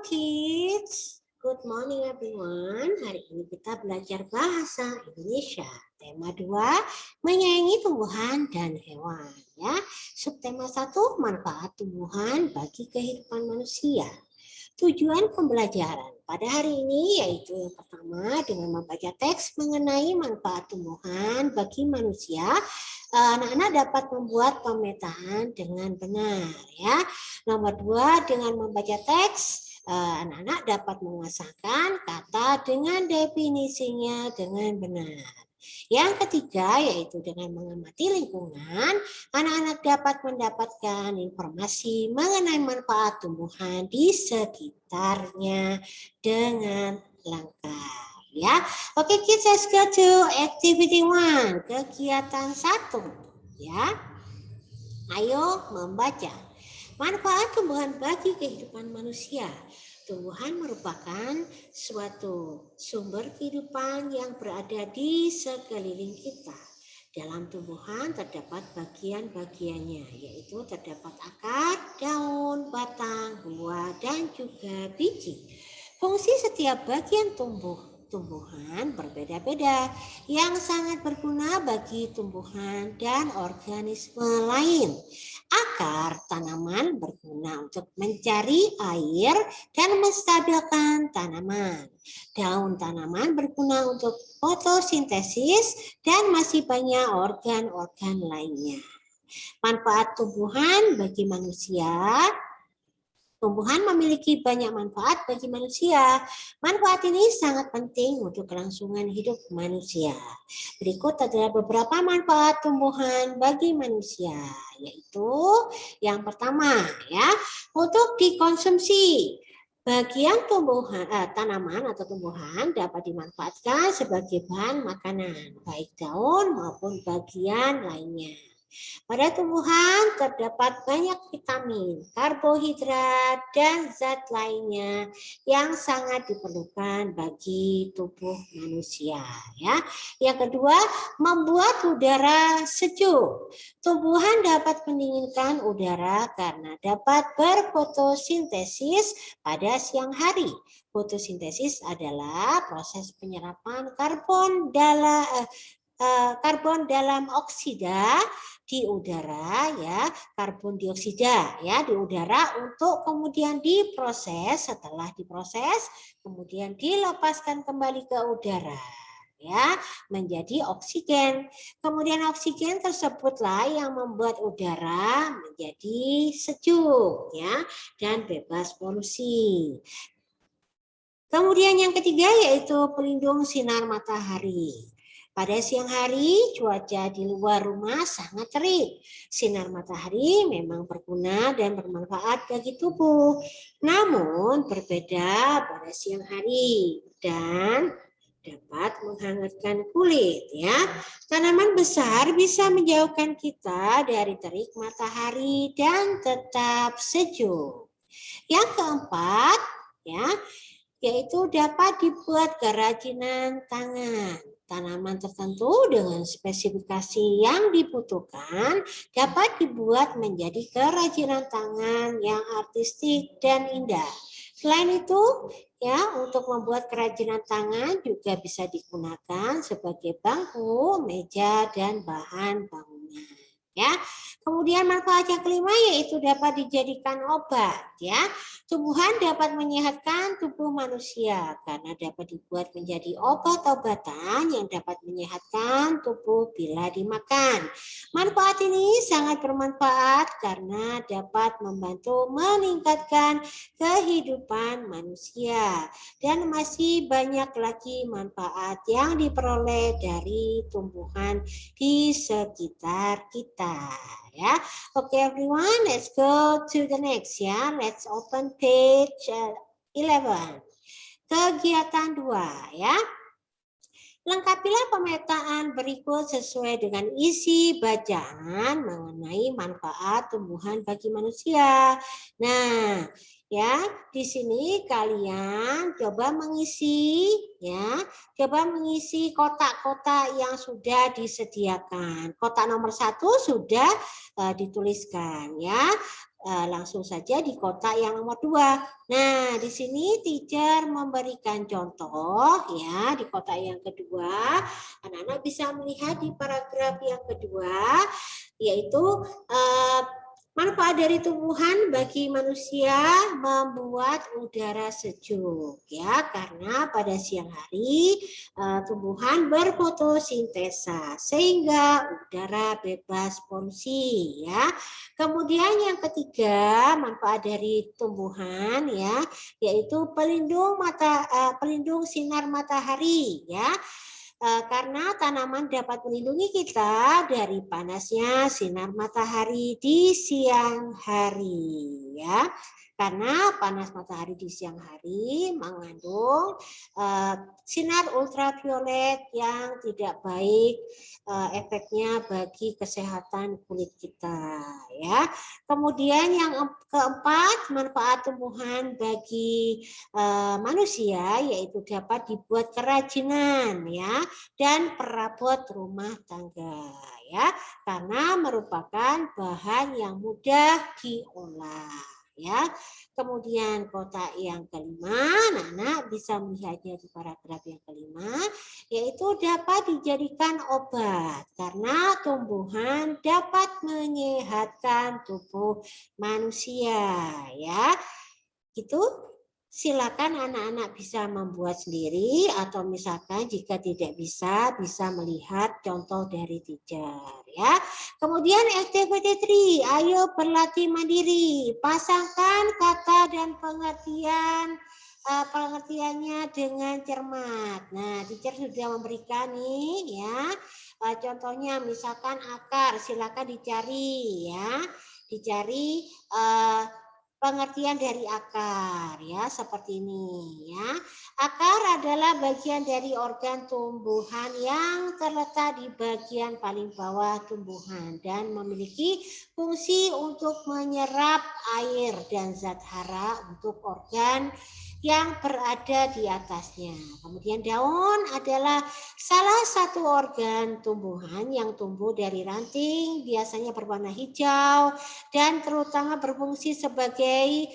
kids, good morning everyone. Hari ini kita belajar bahasa Indonesia. Tema 2, menyayangi tumbuhan dan hewan. Ya. Subtema 1, manfaat tumbuhan bagi kehidupan manusia. Tujuan pembelajaran pada hari ini yaitu yang pertama dengan membaca teks mengenai manfaat tumbuhan bagi manusia. Anak-anak dapat membuat pemetaan dengan benar. Ya. Nomor 2, dengan membaca teks anak-anak dapat menguasakan kata dengan definisinya dengan benar. Yang ketiga yaitu dengan mengamati lingkungan, anak-anak dapat mendapatkan informasi mengenai manfaat tumbuhan di sekitarnya dengan lengkap. Ya, oke kids, let's go to activity 1, kegiatan 1. Ya, ayo membaca. Manfaat tumbuhan bagi kehidupan manusia. Tumbuhan merupakan suatu sumber kehidupan yang berada di sekeliling kita. Dalam tumbuhan terdapat bagian-bagiannya, yaitu terdapat akar, daun, batang, buah, dan juga biji. Fungsi setiap bagian tumbuhan berbeda-beda yang sangat berguna bagi tumbuhan dan organisme lain. Akar tanaman berguna untuk mencari air dan menstabilkan tanaman. Daun tanaman berguna untuk fotosintesis dan masih banyak organ-organ lainnya. Manfaat tumbuhan bagi manusia. Tumbuhan memiliki banyak manfaat bagi manusia. Manfaat ini sangat penting untuk kelangsungan hidup manusia. Berikut adalah beberapa manfaat tumbuhan bagi manusia, yaitu yang pertama ya, untuk dikonsumsi. Bagian tanaman atau tumbuhan dapat dimanfaatkan sebagai bahan makanan, baik daun maupun bagian lainnya. Pada tumbuhan terdapat banyak vitamin, karbohidrat, dan zat lainnya yang sangat diperlukan bagi tubuh manusia. Ya. Yang kedua, membuat udara sejuk. Tumbuhan dapat mendinginkan udara karena dapat berfotosintesis pada siang hari. Fotosintesis adalah proses penyerapan karbon dalam oksida di udara ya, karbon dioksida ya di udara untuk kemudian diproses. Setelah diproses kemudian dilepaskan kembali ke udara ya menjadi oksigen. Kemudian oksigen tersebutlah yang membuat udara menjadi sejuk ya dan bebas polusi. Kemudian yang ketiga yaitu pelindung sinar matahari. Pada siang hari, cuaca di luar rumah sangat terik. Sinar matahari memang berguna dan bermanfaat bagi tubuh. Namun berbeda pada siang hari dan dapat menghangatkan kulit ya. Tanaman besar bisa menjauhkan kita dari terik matahari dan tetap sejuk. Yang keempat ya, yaitu dapat dibuat kerajinan tangan. Tanaman tertentu dengan spesifikasi yang dibutuhkan dapat dibuat menjadi kerajinan tangan yang artistik dan indah. Selain itu, ya, untuk membuat kerajinan tangan juga bisa digunakan sebagai bangku, meja, dan bahan bangunan. Ya, kemudian manfaat yang kelima yaitu dapat dijadikan obat. Ya, tumbuhan dapat menyehatkan tubuh manusia karena dapat dibuat menjadi obat-obatan yang dapat menyehatkan tubuh bila dimakan. Manfaat ini sangat bermanfaat karena dapat membantu meningkatkan kehidupan manusia dan masih banyak lagi manfaat yang diperoleh dari tumbuhan di sekitar kita. Ya, oke everyone, let's go to the next ya. Let's open page 11. Kegiatan 2 ya. Lengkapilah pemetaan berikut sesuai dengan isi bacaan mengenai manfaat tumbuhan bagi manusia. Nah, ya, di sini kalian coba mengisi kotak-kotak yang sudah disediakan. Kotak nomor 1 sudah dituliskan ya. langsung saja di kotak yang nomor 2. Nah, di sini teacher memberikan contoh ya di kotak yang kedua. Anak-anak bisa melihat di paragraf yang kedua, yaitu manfaat dari tumbuhan bagi manusia membuat udara sejuk ya, karena pada siang hari tumbuhan berfotosintesa sehingga udara bebas polusi ya. Kemudian yang ketiga, manfaat dari tumbuhan ya, yaitu pelindung sinar matahari ya. Karena tanaman dapat melindungi kita dari panasnya sinar matahari di siang hari ya. Karena panas matahari di siang hari mengandung sinar ultraviolet yang tidak baik efeknya bagi kesehatan kulit kita ya. Kemudian yang keempat, manfaat tumbuhan bagi manusia yaitu dapat dibuat kerajinan ya dan perabot rumah tangga ya, karena merupakan bahan yang mudah diolah ya. Kemudian kotak yang kelima, anak-anak bisa melihatnya di paragraf yang kelima, yaitu dapat dijadikan obat karena tumbuhan dapat menyehatkan tubuh manusia ya. Gitu. Silakan anak-anak bisa membuat sendiri atau misalkan jika tidak bisa melihat contoh dari teacher ya. Kemudian activity 3, ayo berlatih mandiri. Pasangkan kata dan pengertiannya dengan cermat. Nah, teacher sudah memberikan nih ya. Contohnya misalkan akar, silakan dicari ya. Dicari pengertian dari akar ya, seperti ini ya. Akar adalah bagian dari organ tumbuhan yang terletak di bagian paling bawah tumbuhan dan memiliki fungsi untuk menyerap air dan zat hara untuk organ yang berada di atasnya. Kemudian daun adalah salah satu organ tumbuhan yang tumbuh dari ranting, biasanya berwarna hijau dan terutama berfungsi sebagai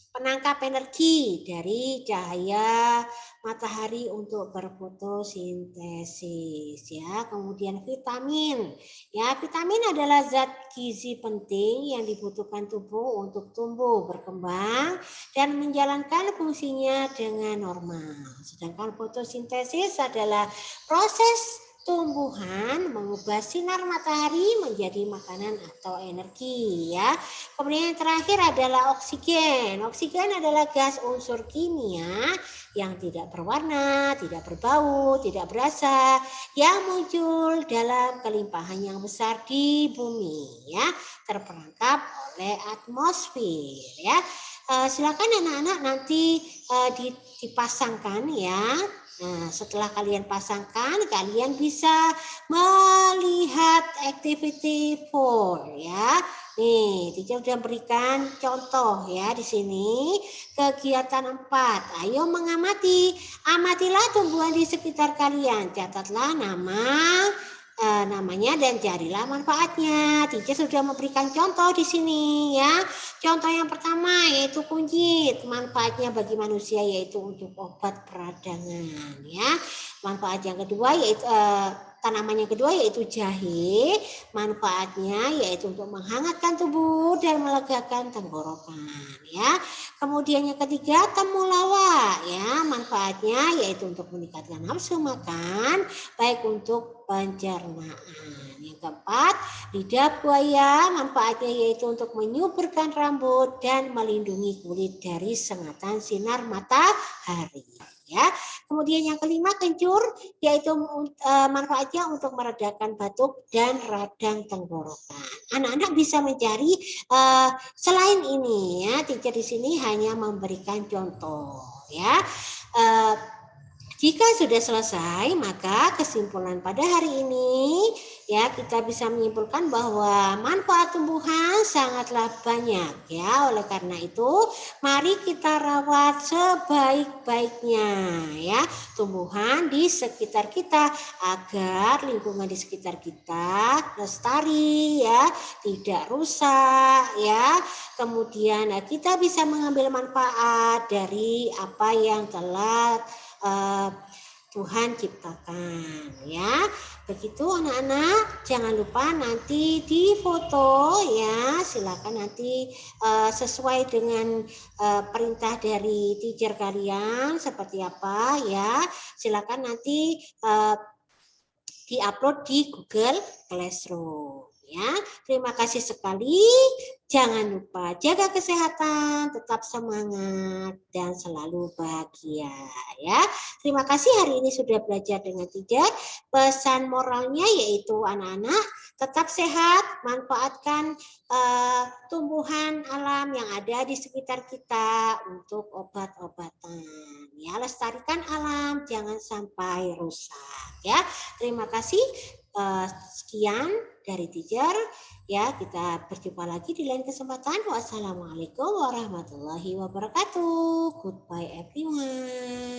penangkap energi dari cahaya matahari untuk berfotosintesis ya. Kemudian vitamin. Ya, vitamin adalah zat gizi penting yang dibutuhkan tubuh untuk tumbuh, berkembang dan menjalankan fungsinya dengan normal. Sedangkan fotosintesis adalah proses tumbuhan mengubah sinar matahari menjadi makanan atau energi ya. Kemudian yang terakhir adalah oksigen. Oksigen adalah gas unsur kimia yang tidak berwarna, tidak berbau, tidak berasa, yang muncul dalam kelimpahan yang besar di bumi ya, terperangkap oleh atmosfer ya. Silakan anak-anak nanti dipasangkan ya. Nah, setelah kalian pasangkan, kalian bisa melihat activity 4 ya. Nih, teacher sudah berikan contoh ya di sini. Kegiatan 4, ayo mengamati. Amatilah tumbuhan di sekitar kalian. Catatlah namanya dan carilah manfaatnya. Teacher sudah memberikan contoh di sini ya. Contoh yang pertama yaitu kunyit. Manfaatnya bagi manusia yaitu untuk obat peradangan ya. Manfaat yang kedua yaitu tanaman yang kedua yaitu jahe. Manfaatnya yaitu untuk menghangatkan tubuh dan melegakan tenggorokan ya. Kemudian yang ketiga temulawak ya. Manfaatnya yaitu untuk meningkatkan nafsu makan, baik untuk pencernaan. Yang keempat, lidah buaya, manfaatnya yaitu untuk menyuburkan rambut dan melindungi kulit dari sengatan sinar matahari. Ya. Kemudian yang kelima, kencur, yaitu manfaatnya untuk meredakan batuk dan radang tenggorokan. Anak-anak bisa mencari selain ini ya. Teacher di sini hanya memberikan contoh ya. Jika sudah selesai, maka kesimpulan pada hari ini ya kita bisa menyimpulkan bahwa manfaat tumbuhan sangatlah banyak ya. Oleh karena itu, mari kita rawat sebaik-baiknya ya tumbuhan di sekitar kita agar lingkungan di sekitar kita lestari ya, tidak rusak ya. Kemudian kita bisa mengambil manfaat dari apa yang telah Tuhan ciptakan ya. Begitu anak-anak, jangan lupa nanti difoto ya. Silakan nanti sesuai dengan perintah dari teacher kalian seperti apa ya. Silakan nanti diupload di Google Classroom ya. Terima kasih sekali. Jangan lupa jaga kesehatan, tetap semangat dan selalu bahagia ya. Terima kasih hari ini sudah belajar dengan teacher. Pesan moralnya yaitu anak-anak tetap sehat, manfaatkan tumbuhan alam yang ada di sekitar kita untuk obat-obatan. Ya, lestarikan alam, jangan sampai rusak ya. Terima kasih. Sekian dari teacher ya, kita berjumpa lagi di lain kesempatan. Wassalamualaikum warahmatullahi wabarakatuh. Goodbye everyone.